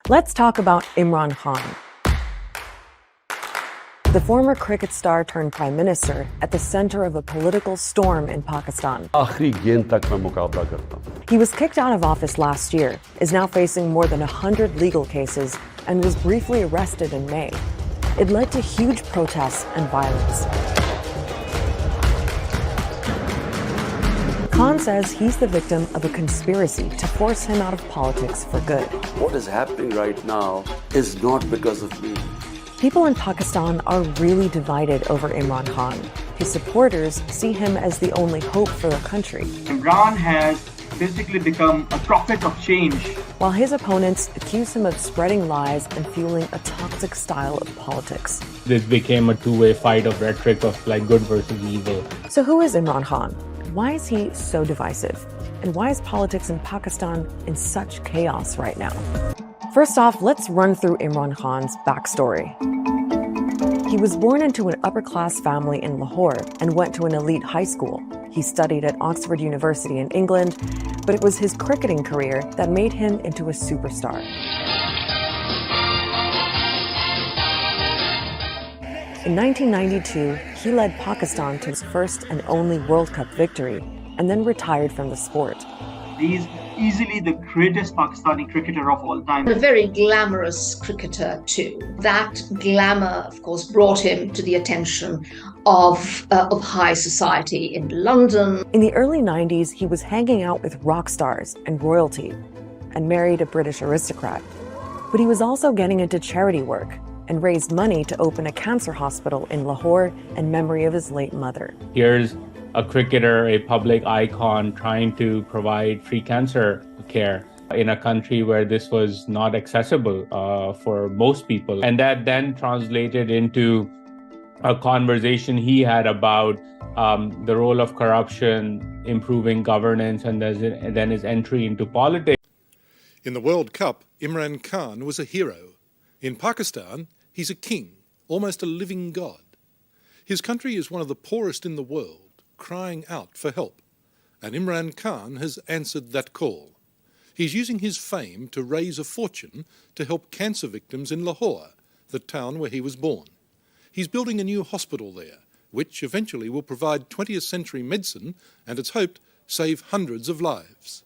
Let's talk about Imran Khan, the former cricket star turned prime minister at the center of a political storm in Pakistan. आखिरी गेंद तक मैं मुकाबला करता हूं. He was kicked out of office last year, is now facing more than 100 legal cases, and was briefly arrested in May. It led to huge protests and violence. Khan says he's the victim of a conspiracy to force him out of politics for good. What is happening right now is not because of me. People in Pakistan are really divided over Imran Khan. His supporters see him as the only hope for the country, Imran has basically become a prophet of change. while his opponents accuse him of spreading lies and fueling a toxic style of politics. This became a two-way fight of rhetoric of like good versus evil. So who is Imran Khan? Why is he so divisive? And why is politics in Pakistan in such chaos right now? First off, let's run through Imran Khan's backstory. He was born into an upper-class family in Lahore and went to an elite high school. He studied at Oxford University in England, but it was his cricketing career that made him into a superstar. In 1992, he led Pakistan to its first and only World Cup victory, and then retired from the sport. He's easily the greatest Pakistani cricketer of all time. A very glamorous cricketer too. That glamour, of course, brought him to the attention of high society in London. In the early 90s, he was hanging out with rock stars and royalty and married a British aristocrat. But he was also getting into charity work and raised money to open a cancer hospital in Lahore in memory of his late mother. Here's a cricketer, a public icon, trying to provide free cancer care in a country where this was not accessible for most people. And that then translated into a conversation he had about the role of corruption, improving governance, and then his entry into politics. In the World Cup, Imran Khan was a hero. In Pakistan, he's a king, almost a living god. His country is one of the poorest in the world, crying out for help. And Imran Khan has answered that call. He's using his fame to raise a fortune to help cancer victims in Lahore, the town where he was born. He's building a new hospital there, which eventually will provide 20th century medicine and, it's hoped, save hundreds of lives.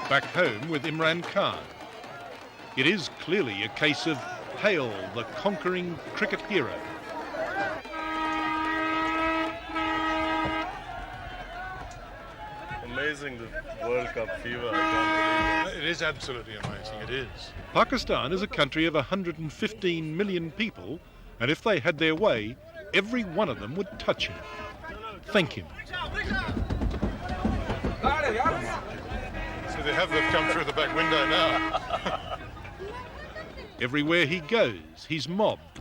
Back home with Imran Khan. It is clearly a case of hail the conquering cricket hero. Amazing, the World Cup fever, I can't believe it. It is absolutely amazing, it is. Pakistan is a country of 115 million people, and if they had their way, every one of them would touch him, thank him. So they have come through the back window now. Everywhere he goes, he's mobbed.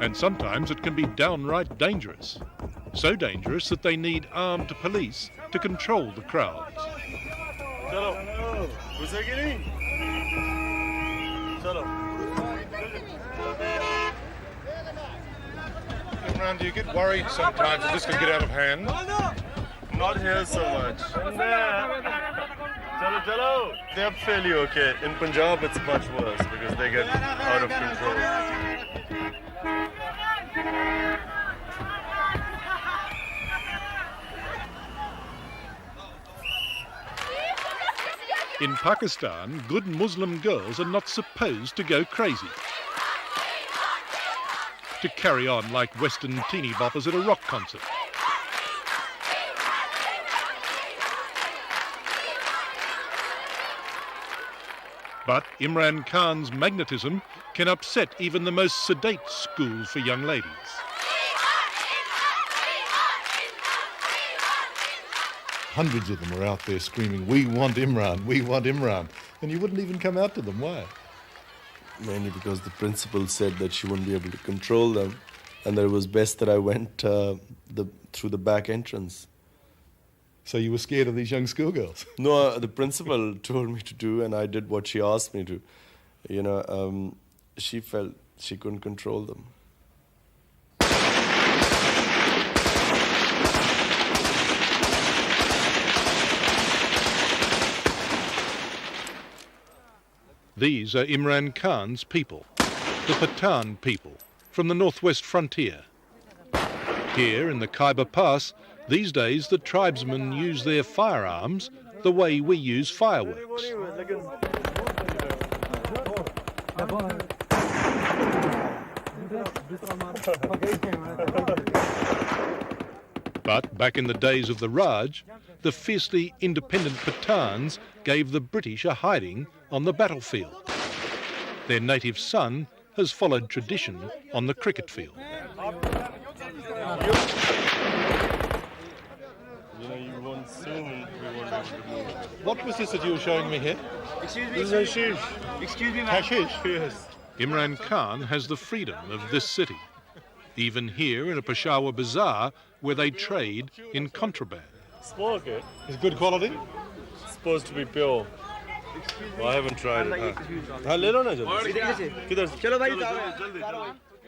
And sometimes it can be downright dangerous. So dangerous that they need armed police to control the crowds. Chalo. Gusegiri. Chalo. Imran, do you get worried sometimes that this could get out of hand? Not here so much. Chalo, chalo. They're fairly okay. In Punjab, it's much worse because they get out of control. In Pakistan, good Muslim girls are not supposed to go crazy, to carry on like Western teeny boppers at a rock concert. But Imran Khan's magnetism can upset even the most sedate schools for young ladies. hundreds of them were out there screaming, "We want Imran, we want Imran." And you wouldn't even come out to them. Why? Mainly because the principal said that she wouldn't be able to control them, and that it was best that I went through the back entrance. So you were scared of these young schoolgirls? No, the principal told me to do, and I did what she asked me to. She felt she couldn't control them. These are Imran Khan's people, the Pathan people, from the northwest frontier. Here in the Khyber Pass, these days the tribesmen use their firearms the way we use fireworks. But back in the days of the Raj, the fiercely independent Pathans gave the British a hiding on the battlefield. Their native son has followed tradition on the cricket field. What was this that you were showing me here? Excuse me. This is hashish. Excuse me, ma'am. Hashish? Yes. Imran Khan has the freedom of this city, even here in a Peshawar bazaar where they trade in contraband. Smoke it. Is it good quality? It's supposed to be pure. Well, I haven't tried it.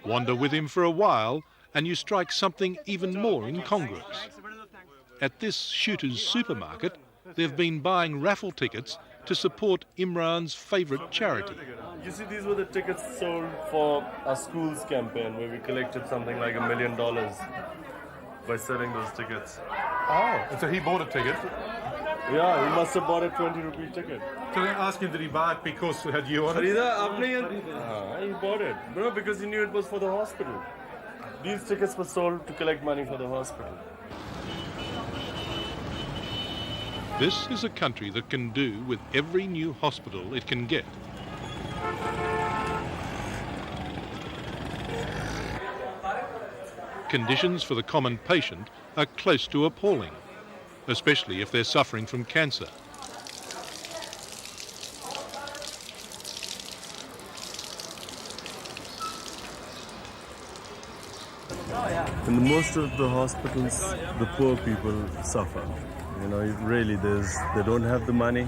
Wander with him for a while and you strike something even more incongruous. At this shooter's supermarket, they've been buying raffle tickets to support Imran's favourite charity. You see, these were the tickets sold for our school's campaign where we collected something like $1 million by selling those tickets. Oh, and so he bought a ticket. Yeah, he must have bought a 20-rupee ticket. So they asked him, did he buy it because it had you on it? He bought it. No, because he knew it was for the hospital. These tickets were sold to collect money for the hospital. This is a country that can do with every new hospital it can get. Conditions for the common patient are close to appalling, especially if they're suffering from cancer. In most of the hospitals, the poor people suffer. You know, really, they don't have the money,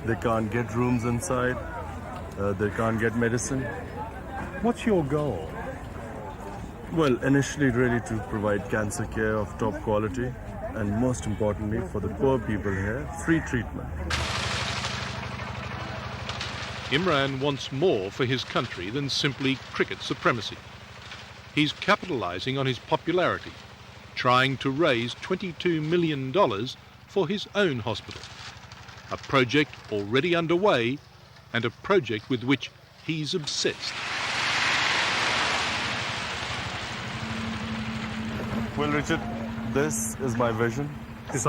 they can't get rooms inside, they can't get medicine. What's your goal? Well, initially really to provide cancer care of top quality, and most importantly for the poor people here, free treatment. Imran wants more for his country than simply cricket supremacy. He's capitalising on his popularity, trying to raise $22 million for his own hospital, a project already underway and a project with which he's obsessed. Well, Richard, this is my vision. It's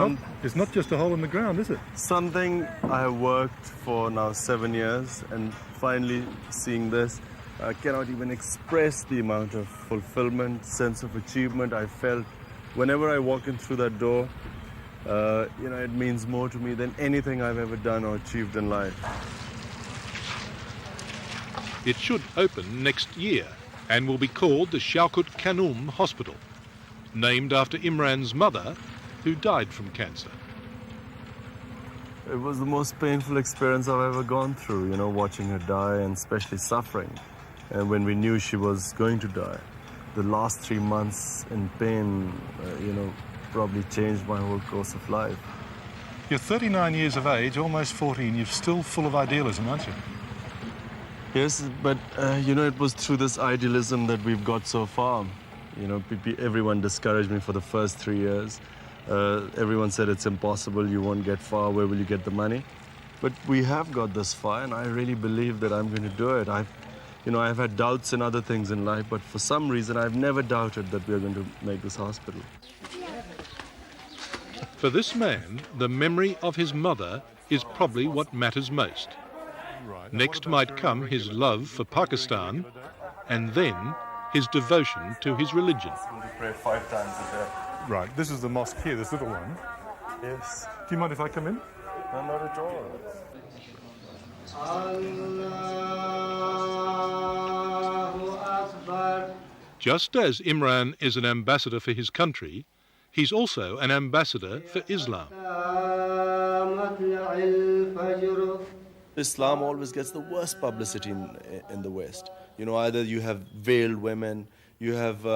not just a hole in the ground, is it? Something I have worked for now 7 years, and finally seeing this, I cannot even express the amount of fulfillment, sense of achievement I felt whenever I walk in through that door. It means more to me than anything I've ever done or achieved in life. It should open next year and will be called the Shaukat Khanum Hospital, named after Imran's mother, who died from cancer. It was the most painful experience I've ever gone through, watching her die and especially suffering. And when we knew she was going to die, the last 3 months in pain, probably changed my whole course of life. You're 39 years of age, almost 14. You're still full of idealism, aren't you? Yes, but, it was through this idealism that we've got so far. Everyone discouraged me for the first 3 years. Everyone said it's impossible, you won't get far, where will you get the money? But we have got this far, and I really believe that I'm going to do it. I've had doubts in other things in life, but for some reason I've never doubted that we're going to make this hospital. For this man, the memory of his mother is probably what matters most. Next might come his love for Pakistan, and then his devotion to his religion. We pray 5 times a day. Right, this is the mosque here, this little one. Yes. Do you mind if I come in? No, not at all. Just as Imran is an ambassador for his country, he's also an ambassador for Islam. Islam always gets the worst publicity in the West. You know, either you have veiled women, you have,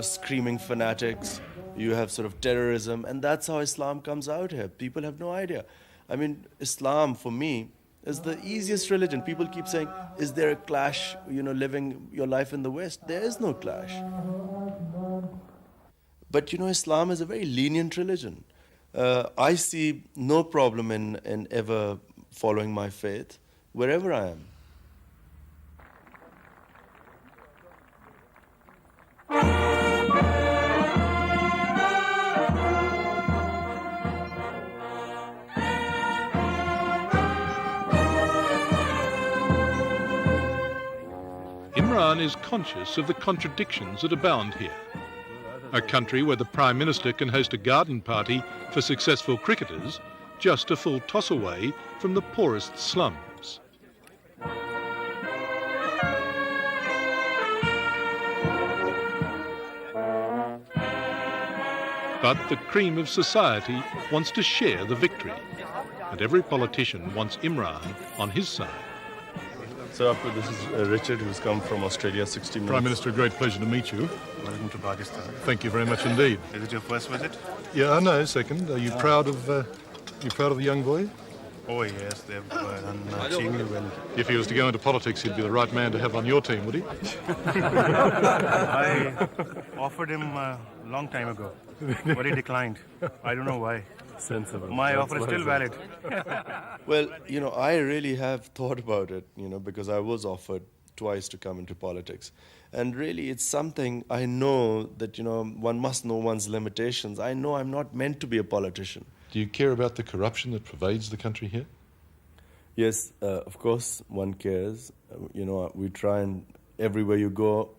screaming fanatics, you have sort of terrorism, and that's how Islam comes out here. People have no idea. I mean, Islam, for me, is the easiest religion. People keep saying, is there a clash, living your life in the West? There is no clash. But, Islam is a very lenient religion. I see no problem in ever following my faith wherever I am. Imran is conscious of the contradictions that abound here. A country where the Prime Minister can host a garden party for successful cricketers just a full toss away from the poorest slums. But the cream of society wants to share the victory, and every politician wants Imran on his side. So this is Richard, who's come from Australia, 60 minutes. Prime Minister, a great pleasure to meet you. Welcome to Pakistan. Thank you very much indeed. Is it your first visit? Yeah, no, second. Are you proud of the young boy? Oh yes, they've done extremely well. If he was to go into politics, he'd be the right man to have on your team, would he? I offered him a long time ago, but he declined. I don't know why. Sensible. My offer is still valid. Well, I really have thought about it, because I was offered twice to come into politics. And really, it's something I know that, one must know one's limitations. I know I'm not meant to be a politician. Do you care about the corruption that pervades the country here? Yes, of course, one cares. We try and everywhere you go,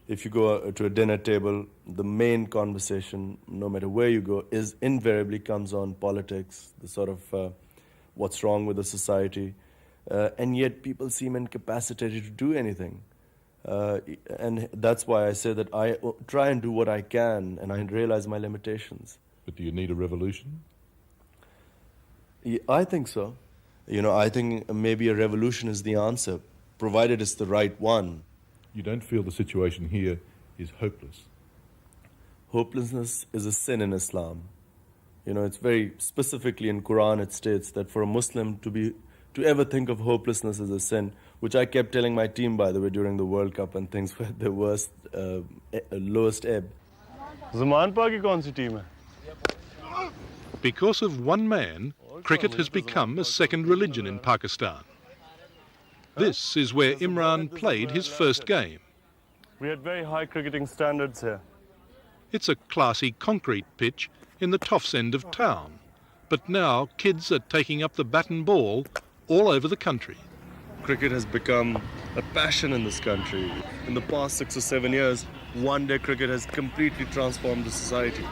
if you go to a dinner table, the main conversation, no matter where you go, is invariably comes on politics, the sort of what's wrong with the society. And yet people seem incapacitated to do anything. And that's why I say that I try and do what I can, and I realize my limitations. But do you need a revolution? Yeah, I think so. I think maybe a revolution is the answer, provided it's the right one. You don't feel the situation here is hopeless? Hopelessness is a sin in Islam. It's very specifically in Quran it states that for a Muslim to ever think of hopelessness as a sin, which I kept telling my team, by the way, during the World Cup and things were the worst, lowest ebb. Zaman Pa ki kaun si team hai? Because of one man, cricket has become a second religion in Pakistan. This is where Imran played his first game. We had very high cricketing standards here. It's a classy concrete pitch in the Toffs end of town. But now kids are taking up the bat and ball all over the country. Cricket has become a passion in this country. In the past 6 or 7 years, one-day cricket has completely transformed the society.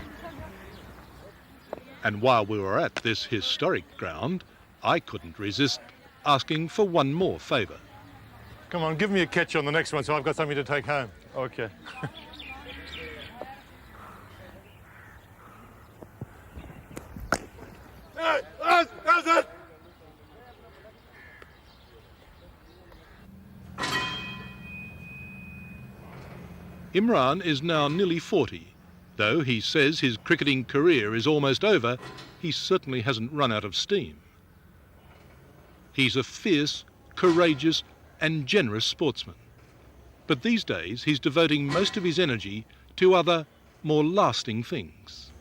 And while we were at this historic ground, I couldn't resist asking for one more favour. Come on, give me a catch on the next one so I've got something to take home. Okay. Imran is now nearly 40. Though he says his cricketing career is almost over, he certainly hasn't run out of steam. He's a fierce, courageous and generous sportsman. But these days he's devoting most of his energy to other, more lasting things.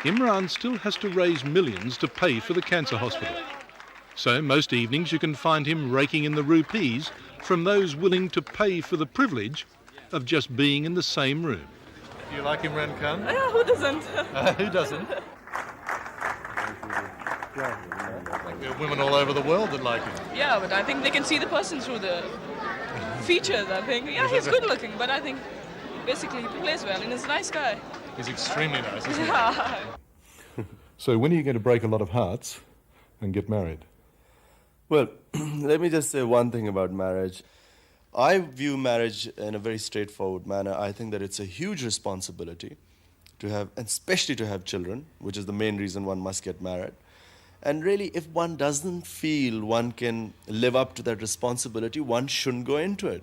Imran still has to raise millions to pay for the cancer hospital. So most evenings you can find him raking in the rupees from those willing to pay for the privilege of just being in the same room. Do you like Imran Khan? Yeah, who doesn't? Who doesn't? There are women all over the world that like him. Yeah, but I think they can see the person through the features, I think. Yeah, he's good looking, but I think basically he plays well and he's a nice guy. He's extremely nice, isn't he? Yeah. So when are you going to break a lot of hearts and get married? Well, let me just say one thing about marriage. I view marriage in a very straightforward manner. I think that it's a huge responsibility to have, and especially to have children, which is the main reason one must get married. And really, if one doesn't feel one can live up to that responsibility, one shouldn't go into it.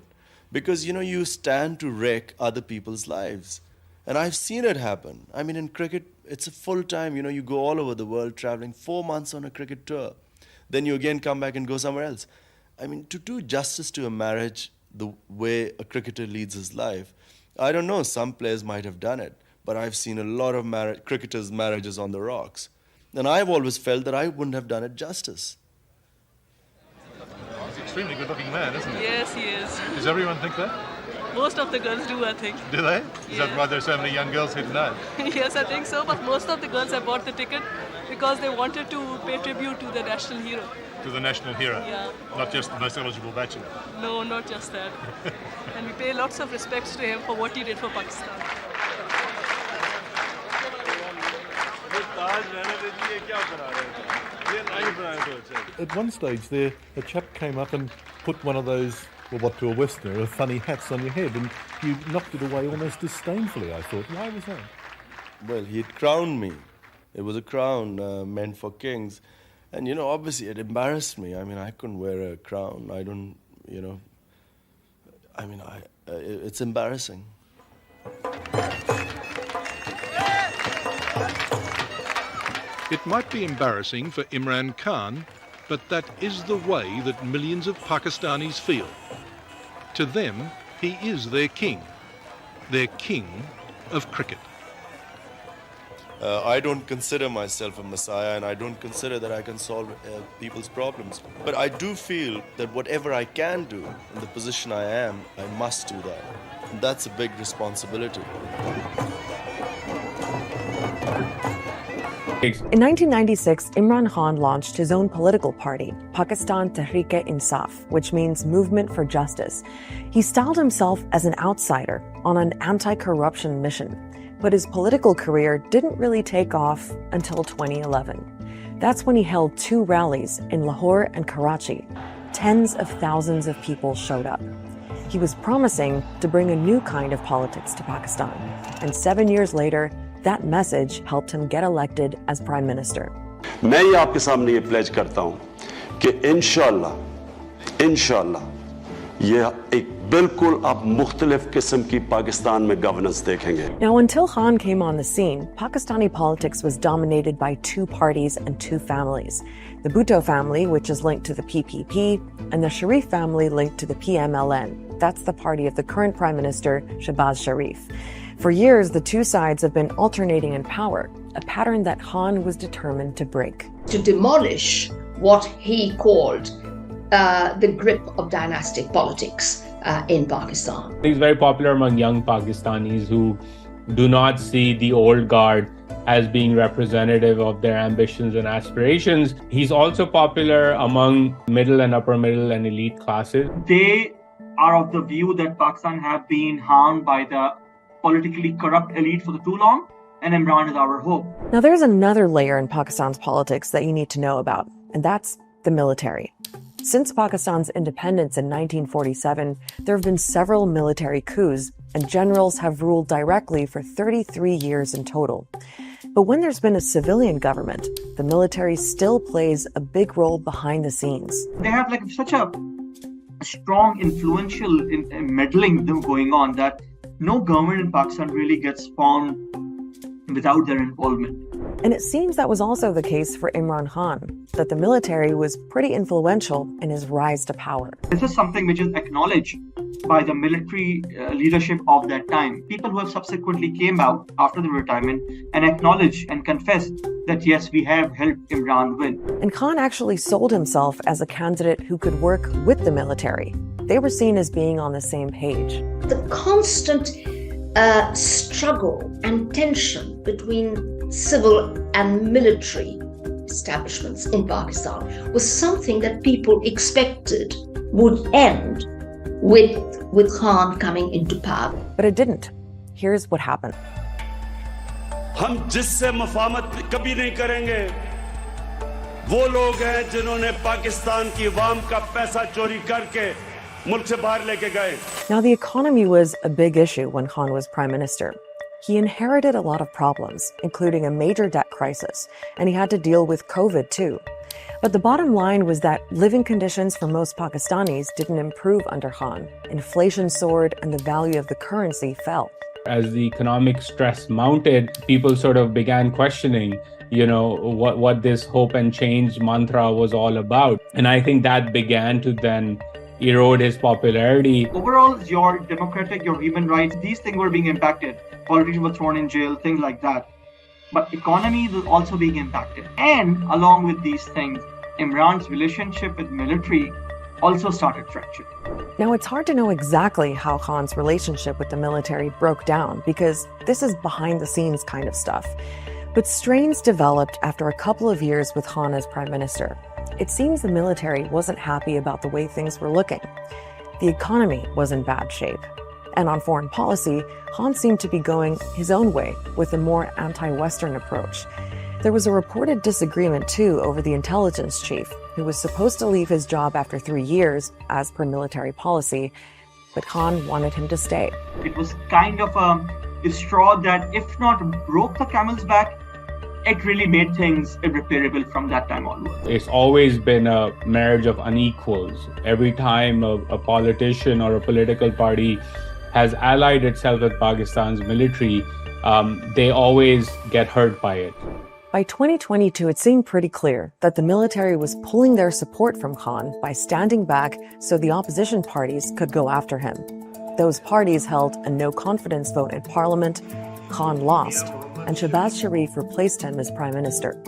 Because, you stand to wreck other people's lives. And I've seen it happen. I mean, in cricket, it's a full time, you go all over the world traveling 4 months on a cricket tour. Then you again come back and go somewhere else. I mean, to do justice to a marriage the way a cricketer leads his life, I don't know, some players might have done it, but I've seen a lot of cricketers' marriages on the rocks. And I've always felt that I wouldn't have done it justice. He's an extremely good-looking man, isn't he? Yes, he is. Does everyone think that? Most of the girls do, I think. Do they? Is that why there's so many young girls here tonight? Yes, I think so, but most of the girls have bought the ticket because they wanted to pay tribute to the national hero. To the national hero? Yeah. Not just the most eligible bachelor? No, not just that. And we pay lots of respects to him for what he did for Pakistan. At one stage there, a chap came up and put one of those, well, what to a Westerner, funny hats on your head, and you knocked it away almost disdainfully, I thought. Why was that? Well, he'd crowned me. It was a crown meant for kings. And, obviously it embarrassed me. I mean, I couldn't wear a crown. I don't, it's embarrassing. It might be embarrassing for Imran Khan, but that is the way that millions of Pakistanis feel. To them, he is their king of cricket. I don't consider myself a messiah, and I don't consider that I can solve people's problems. But I do feel that whatever I can do in the position I am, I must do that. And that's a big responsibility. In 1996, Imran Khan launched his own political party, Pakistan Tehreek-e-Insaf, which means Movement for Justice. He styled himself as an outsider on an anti-corruption mission. But his political career didn't really take off until 2011. That's when he held 2 rallies in Lahore and Karachi. Tens of thousands of people showed up. He was promising to bring a new kind of politics to Pakistan. And 7 years later, that message helped him get elected as Prime Minister. मैं ये आपके सामने ये pledge करता हूं कि इंशाल्लाह ये एक बिल्कुल आप मुख्तलिफ किस्म की पाकिस्तान में गवर्नेंस देखेंगे. Now, until Khan came on the scene, Pakistani politics was dominated by 2 parties and 2 families. The Bhutto family, which is linked to the PPP, and the Sharif family linked to the PMLN. That's the party of the current Prime Minister, Shehbaz Sharif. For years, the 2 sides have been alternating in power, a pattern that Khan was determined to break. To demolish what he called the grip of dynastic politics in Pakistan. He's very popular among young Pakistanis who do not see the old guard as being representative of their ambitions and aspirations. He's also popular among middle and upper middle and elite classes. They are of the view that Pakistan have been harmed by the politically corrupt elite for too long, and Imran is our hope. Now, there's another layer in Pakistan's politics that you need to know about, and that's the military. Since Pakistan's independence in 1947, there have been several military coups, and generals have ruled directly for 33 years in total. But when there's been a civilian government, the military still plays a big role behind the scenes. They have such a strong, influential meddling going on that no government in Pakistan really gets formed without their involvement. And it seems that was also the case for Imran Khan, that the military was pretty influential in his rise to power. This is something which is acknowledged by the military leadership of that time. People who have subsequently came out after the retirement and acknowledged and confessed that yes, we have helped Imran win. And Khan actually sold himself as a candidate who could work with the military. They were seen as being on the same page. The constant struggle and tension between civil and military establishments in Pakistan was something that people expected would end with Khan coming into power. But it didn't. Here's what happened. हम जिससे मुफाहमत कभी नहीं करेंगे वो लोग हैं जिन्होंने पाकिस्तान की अवाम का पैसा चोरी करके मुल्क से बाहर लेके गए. Now, the economy was a big issue when Khan was prime minister. He inherited a lot of problems, including a major debt crisis, and he had to deal with COVID too. But the bottom line was that living conditions for most Pakistanis didn't improve under Khan. Inflation soared and the value of the currency fell. As the economic stress mounted, people sort of began questioning, what this hope and change mantra was all about. And I think that began to then erode his popularity. Overall, your democratic, your human rights, these things were being impacted. Politicians were thrown in jail, things like that. But economy was also being impacted. And along with these things, Imran's relationship with military also started fracturing. Now, it's hard to know exactly how Khan's relationship with the military broke down because this is behind the scenes kind of stuff. But strains developed after a couple of years with Khan as prime minister. It seems the military wasn't happy about the way things were looking. The economy was in bad shape. And on foreign policy, Khan seemed to be going his own way with a more anti-Western approach. There was a reported disagreement, too, over the intelligence chief, who was supposed to leave his job after 3 years, as per military policy, but Khan wanted him to stay. It was kind of a straw that, if not broke the camel's back, it really made things irreparable from that time onward. It's always been a marriage of unequals. Every time a politician or a political party has allied itself with Pakistan's military, they always get hurt by it. By 2022, it seemed pretty clear that the military was pulling their support from Khan by standing back so the opposition parties could go after him. Those parties held a no-confidence vote in parliament, Khan lost, and Shehbaz Sharif replaced him as prime minister.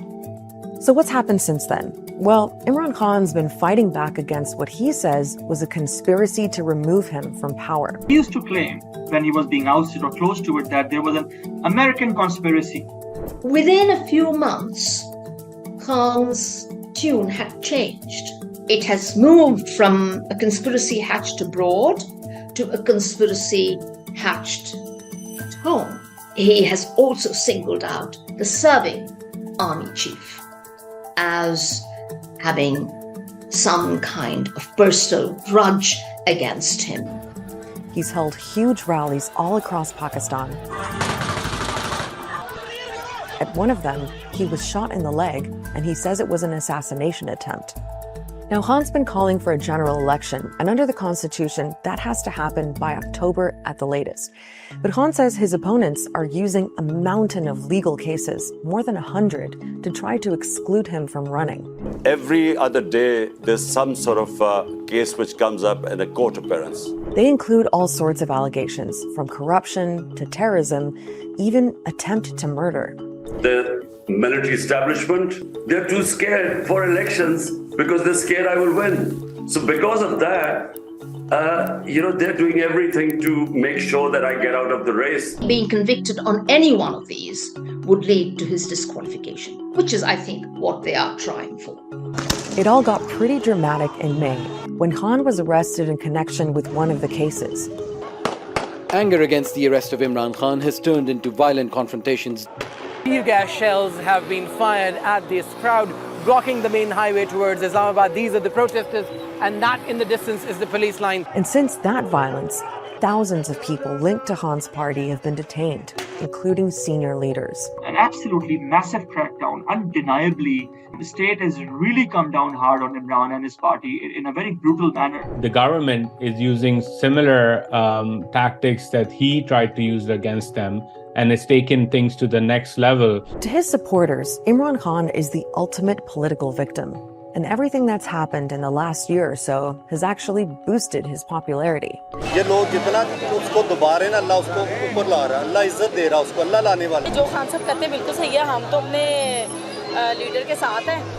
So what's happened since then? Well, Imran Khan's been fighting back against what he says was a conspiracy to remove him from power. He used to claim, when he was being ousted or close to it, that there was an American conspiracy. Within a few months, Khan's tune had changed. It has moved from a conspiracy hatched abroad to a conspiracy hatched at home. He has also singled out the serving army chief as having some kind of personal grudge against him. He's held huge rallies all across Pakistan. At one of them, he was shot in the leg, and he says it was an assassination attempt. Now, Khan's been calling for a general election, and under the constitution, that has to happen by October at the latest. But Khan says his opponents are using a mountain of legal cases, more than 100, to try to exclude him from running. Every other day, there's some sort of case which comes up in a court appearance. They include all sorts of allegations, from corruption to terrorism, even attempt to murder. The military establishment, they're too scared for elections because they're scared I will win. So because of that, they're doing everything to make sure that I get out of the race. Being convicted on any one of these would lead to his disqualification, which is, I think, what they are trying for. It all got pretty dramatic in May, when Khan was arrested in connection with one of the cases. Anger against the arrest of Imran Khan has turned into violent confrontations. Tear gas shells have been fired at this crowd, blocking the main highway towards Islamabad. These are the protesters, and that in the distance is the police line. And since that violence, thousands of people linked to Khan's party have been detained, including senior leaders. An absolutely massive crackdown. Undeniably, the state has really come down hard on Imran and his party in a very brutal manner. The government is using similar tactics that he tried to use against them, and it's taken things to the next level. To his supporters, Imran Khan is the ultimate political victim. And everything that's happened in the last year or so has actually boosted his popularity.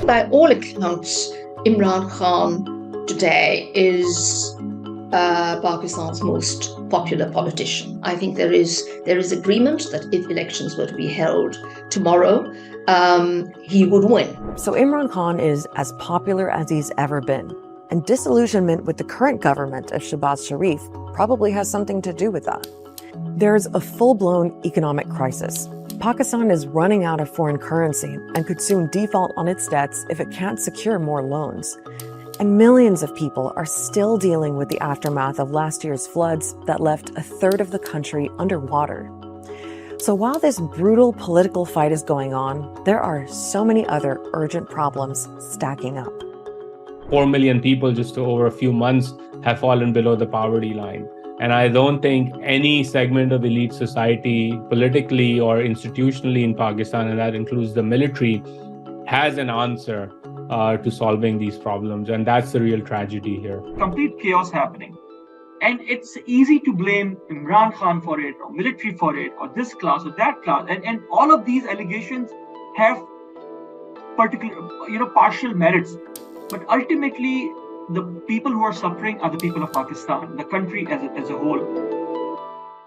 By all accounts, Imran Khan today is Pakistan's most popular politician. I think there is agreement that if elections were to be held tomorrow, he would win. So Imran Khan is as popular as he's ever been. And disillusionment with the current government of Shehbaz Sharif probably has something to do with that. There's a full-blown economic crisis. Pakistan is running out of foreign currency and could soon default on its debts if it can't secure more loans. And millions of people are still dealing with the aftermath of last year's floods that left a third of the country underwater. So while this brutal political fight is going on, there are so many other urgent problems stacking up. 4 million people just over a few months have fallen below the poverty line. And I don't think any segment of elite society, politically or institutionally in Pakistan, and that includes the military, has an answer to solving these problems. And that's the real tragedy here. Complete chaos happening. And it's easy to blame Imran Khan for it, or military for it, or this class or that class. And all of these allegations have partial merits. But ultimately, the people who are suffering are the people of Pakistan, the country as a whole.